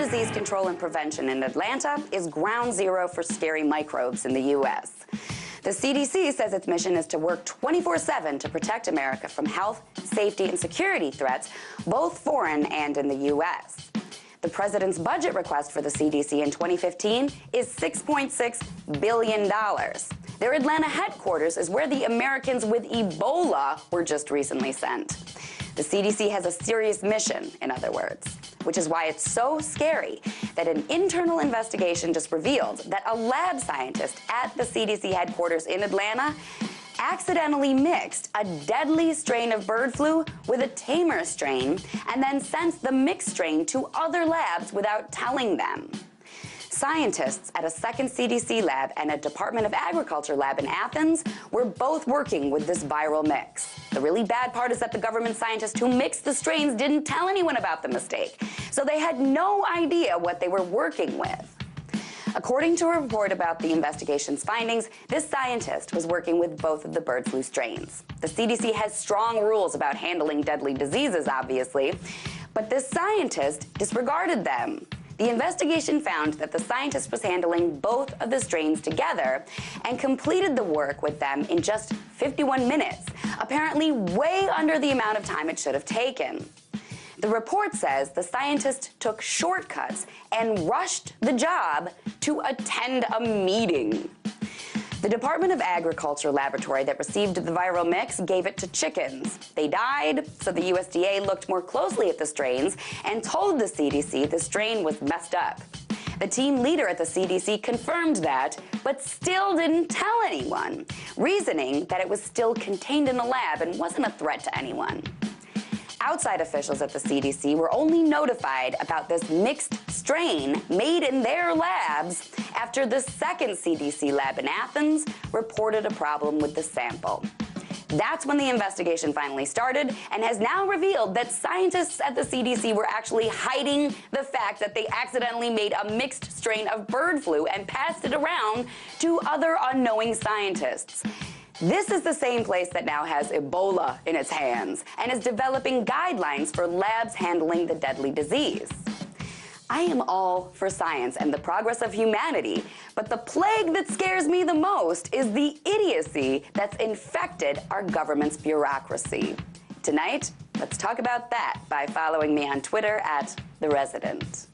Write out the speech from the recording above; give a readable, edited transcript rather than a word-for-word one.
Disease Control and Prevention in Atlanta is ground zero for scary microbes in the U.S. The CDC says its mission is to work 24/7 to protect America from health, safety, and security threats, both foreign and in the U.S. The president's budget request for the CDC in 2015 is $6.6 billion. Their Atlanta headquarters is where the Americans with Ebola were just recently sent. The CDC has a serious mission, in other words, which is why it's so scary that an internal investigation just revealed that a lab scientist at the CDC headquarters in Atlanta accidentally mixed a deadly strain of bird flu with a tamer strain and then sent the mixed strain to other labs without telling them. Scientists at a second CDC lab and a Department of Agriculture lab in Athens were both working with this viral mix. The really bad part is that the government scientists who mixed the strains didn't tell anyone about the mistake, so they had no idea what they were working with. According to a report about the investigation's findings, this scientist was working with both of the bird flu strains. The CDC has strong rules about handling deadly diseases, obviously, but this scientist disregarded them. The investigation found that the scientist was handling both of the strains together and completed the work with them in just 51 minutes, apparently way under the amount of time it should have taken. The report says the scientist took shortcuts and rushed the job to attend a meeting. The Department of Agriculture laboratory that received the viral mix gave it to chickens. They died, so the USDA looked more closely at the strains and told the CDC the strain was messed up. The team leader at the CDC confirmed that, but still didn't tell anyone, reasoning that it was still contained in the lab and wasn't a threat to anyone. Outside officials at the CDC were only notified about this mixed strain made in their labs after the second CDC lab in Athens reported a problem with the sample. That's when the investigation finally started and has now revealed that scientists at the CDC were actually hiding the fact that they accidentally made a mixed strain of bird flu and passed it around to other unknowing scientists. This is the same place that now has Ebola in its hands and is developing guidelines for labs handling the deadly disease. I am all for science and the progress of humanity, but the plague that scares me the most is the idiocy that's infected our government's bureaucracy. Tonight, let's talk about that by following me on Twitter @TheResident.